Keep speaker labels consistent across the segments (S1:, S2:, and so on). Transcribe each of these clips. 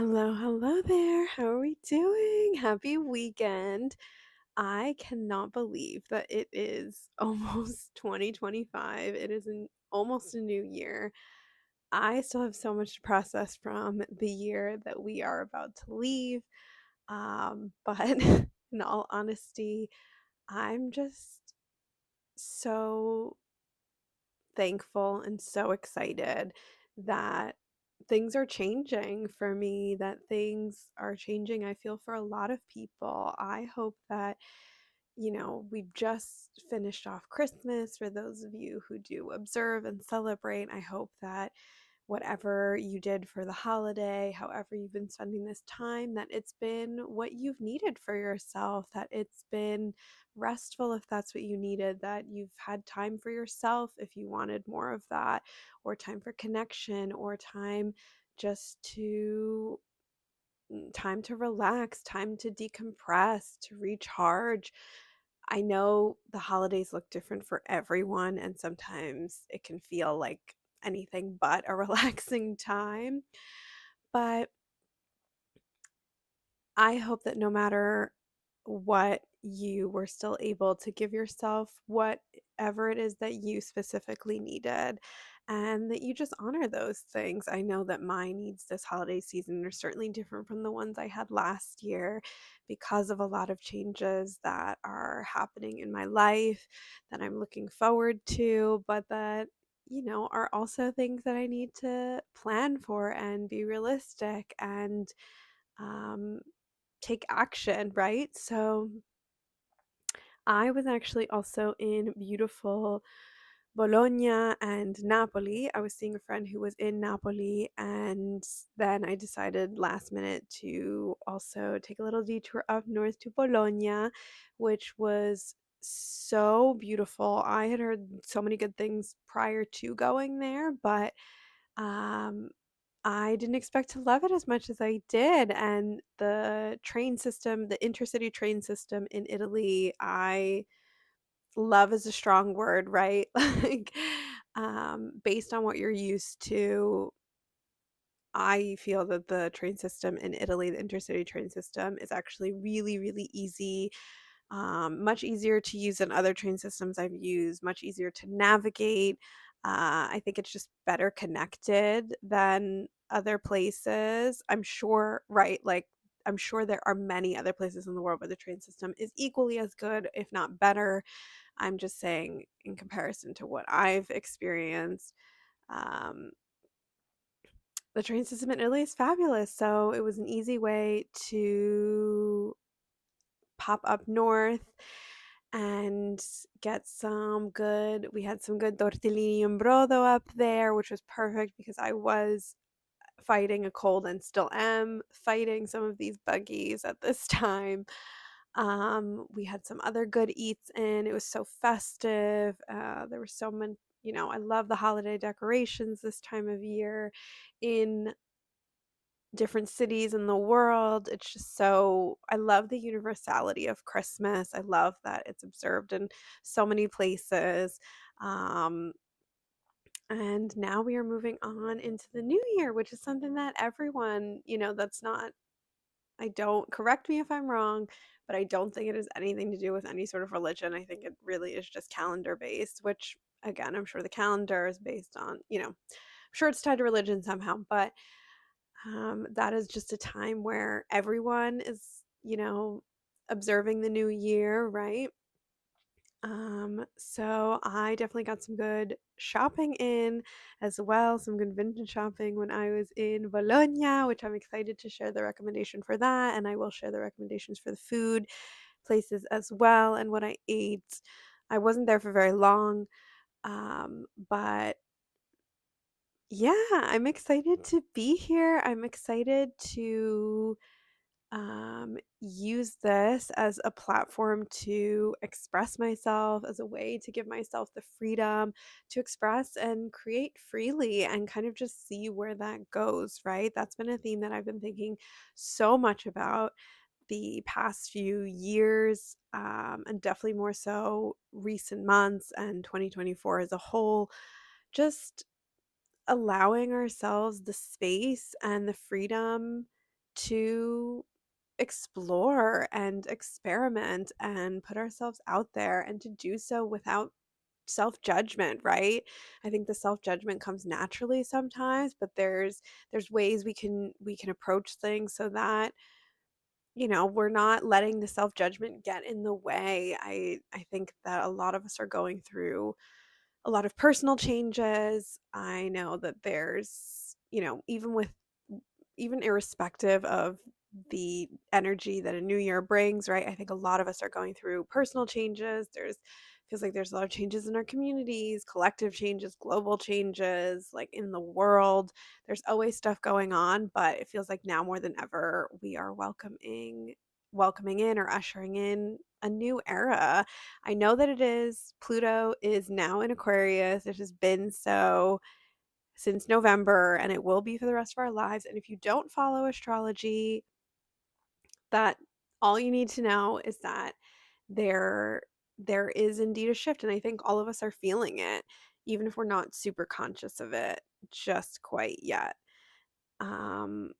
S1: Hello there. How are we doing? Happy weekend. I cannot believe that it is almost 2025. It is almost a new year. I still have so much to process from the year that we are about to leave. But in all honesty, I'm just so thankful and so excited that things are changing for me, that things are changing, I feel, for a lot of people. I hope that, we've just finished off Christmas for those of you who do observe and celebrate. I hope that whatever you did for the holiday, however you've been spending this time, that it's been what you've needed for yourself, that it's been restful if that's what you needed, that you've had time for yourself if you wanted more of that, or time for connection, or time just to time to relax, time to decompress, to recharge. I know the holidays look different for everyone, and sometimes it can feel like anything but a relaxing time. But I hope that no matter what, you were still able to give yourself whatever it is that you specifically needed, and that you just honor those things. I know that my needs this holiday season are certainly different from the ones I had last year because of a lot of changes that are happening in my life that I'm looking forward to, but that are also things that I need to plan for and be realistic and um, take action, right? So I was actually also in beautiful Bologna and Napoli. I was seeing a friend who was in Napoli, and then I decided last minute to also take a little detour up north to Bologna, which was so beautiful. I had heard so many good things prior to going there, but um, I didn't expect to love it as much as I did, and the train system, the intercity train system in Italy, I love is a strong word, right? Like, based on what you're used to, I feel that the train system in Italy, the intercity train system, is actually really, really easy, much easier to use than other train systems I've used, much easier to navigate. I think it's just better connected than other places. I'm sure, right? Like, I'm sure there are many other places in the world where the train system is equally as good, if not better. I'm just saying, in comparison to what I've experienced, um, the train system in Italy is fabulous. So it was an easy way to pop up north and get we had some good tortellini and brodo up there, which was perfect because I was fighting a cold and still am fighting some of these buggies at this time. We had some other good eats in. It was so festive. There were so many, I love the holiday decorations this time of year in different cities in the world. It's just so I love the universality of Christmas. I love that it's observed in so many places. Um, and now we are moving on into the new year, which is something that everyone, that's not, I don't, correct me if I'm wrong, but I don't think it has anything to do with any sort of religion. I think it really is just calendar based, which again, I'm sure the calendar is based on, I'm sure it's tied to religion somehow, but that is just a time where everyone is, observing the new year, right? So I definitely got some good shopping in as well, some good vintage shopping when I was in Bologna, which I'm excited to share the recommendation for that. And I will share the recommendations for the food places as well and what I ate. I wasn't there for very long, but yeah, I'm excited to be here. I'm excited to use this as a platform to express myself, as a way to give myself the freedom to express and create freely and kind of just see where that goes, right? That's been a theme that I've been thinking so much about the past few years, and definitely more so recent months and 2024 as a whole. Just allowing ourselves the space and the freedom to explore and experiment and put ourselves out there, and to do so without self-judgment, right? I think the self-judgment comes naturally sometimes, but there's ways we can approach things so that, we're not letting the self-judgment get in the way. I think that a lot of us are going through a lot of personal changes. I know that there's, even irrespective of the energy that a new year brings, right? I think a lot of us are going through personal changes. Feels like there's a lot of changes in our communities, collective changes, global changes, like in the world. There's always stuff going on, but it feels like now more than ever we are welcoming in or ushering in a new era. I know that it is. Pluto is now in Aquarius. It has been so since November, and it will be for the rest of our lives. And if you don't follow astrology, that all you need to know is that there there is indeed a shift, and I think all of us are feeling it, even if we're not super conscious of it just quite yet. Um,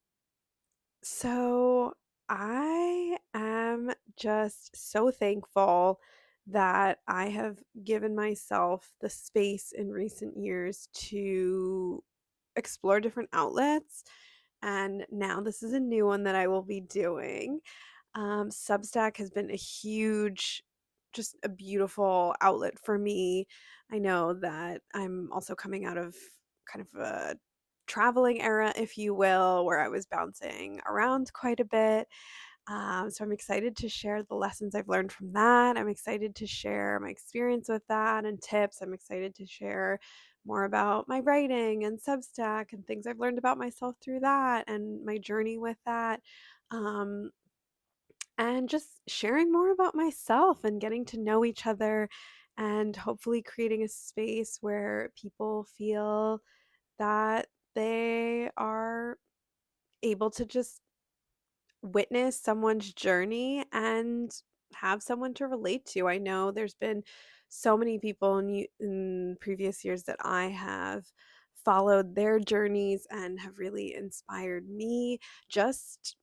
S1: so I am just so thankful that I have given myself the space in recent years to explore different outlets. And now this is a new one that I will be doing. Substack has been a huge, just a beautiful outlet for me. I know that I'm also coming out of kind of a traveling era, if you will, where I was bouncing around quite a bit. So I'm excited to share the lessons I've learned from that. I'm excited to share my experience with that and tips. I'm excited to share more about my writing and Substack and things I've learned about myself through that and my journey with that. Um, and just sharing more about myself and getting to know each other, and hopefully creating a space where people feel that they are able to just witness someone's journey and have someone to relate to. I know there's been so many people in previous years that I have followed their journeys and have really inspired me. Just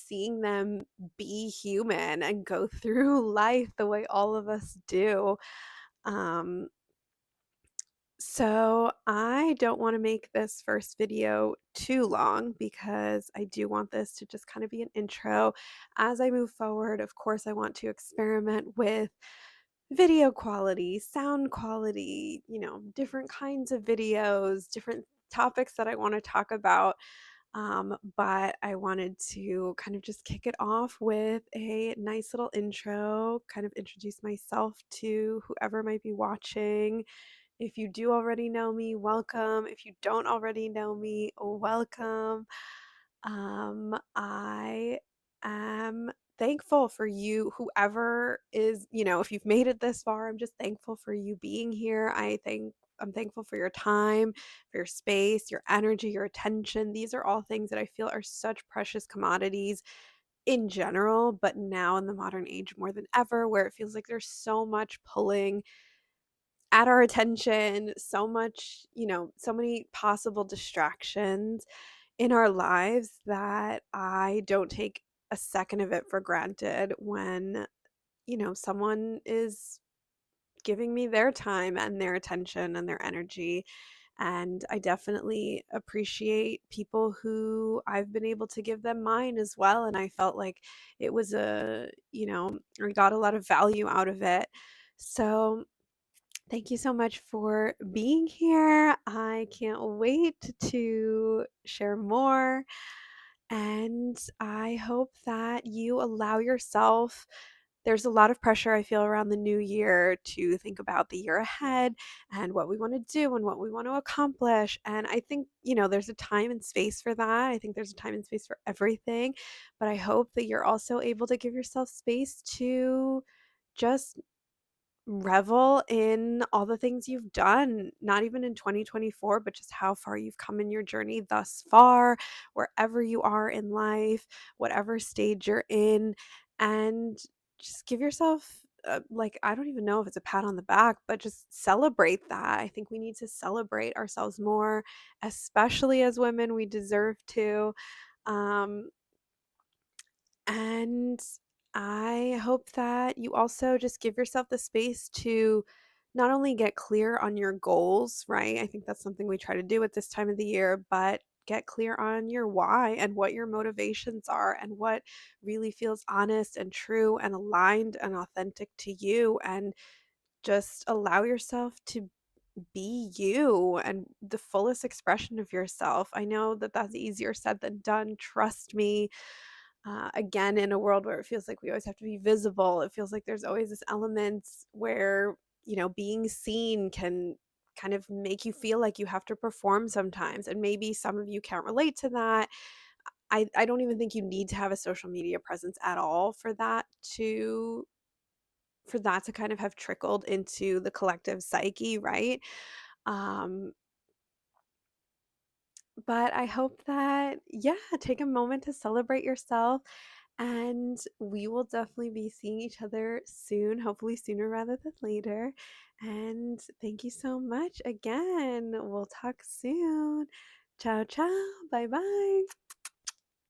S1: seeing them be human and go through life the way all of us do. Um, so I don't want to make this first video too long because I do want this to just kind of be an intro. As I move forward, of course, I want to experiment with video quality, sound quality, different kinds of videos, different topics that I want to talk about. But I wanted to kind of just kick it off with a nice little intro, kind of introduce myself to whoever might be watching. If you do already know me, welcome. If you don't already know me, welcome. I am thankful for you, whoever is, if you've made it this far, I'm just thankful for you being here. I'm thankful for your time, for your space, your energy, your attention. These are all things that I feel are such precious commodities in general, but now in the modern age more than ever, where it feels like there's so much pulling at our attention, so much, so many possible distractions in our lives that I don't take a second of it for granted when, someone is giving me their time and their attention and their energy. And I definitely appreciate people who I've been able to give them mine as well. And I felt like it was I got a lot of value out of it. So thank you so much for being here. I can't wait to share more. And I hope that you allow yourself. There's a lot of pressure I feel around the new year to think about the year ahead and what we want to do and what we want to accomplish. And I think, there's a time and space for that. I think there's a time and space for everything. But I hope that you're also able to give yourself space to just revel in all the things you've done, not even in 2024, but just how far you've come in your journey thus far, wherever you are in life, whatever stage you're in, and just give yourself, like, I don't even know if it's a pat on the back, but just celebrate that. I think we need to celebrate ourselves more, especially as women. We deserve to. Um, And I hope that you also just give yourself the space to not only get clear on your goals, right? I think that's something we try to do at this time of the year, but get clear on your why and what your motivations are and what really feels honest and true and aligned and authentic to you. And just allow yourself to be you and the fullest expression of yourself. I know that that's easier said than done. Trust me. Again, in a world where it feels like we always have to be visible, it feels like there's always this element where, being seen can kind of make you feel like you have to perform sometimes. And maybe some of you can't relate to that. I don't even think you need to have a social media presence at all for that to kind of have trickled into the collective psyche, right? Um, but I hope that, yeah, take a moment to celebrate yourself. And we will definitely be seeing each other soon, hopefully sooner rather than later. And thank you so much again. We'll talk soon. Ciao, ciao. Bye bye.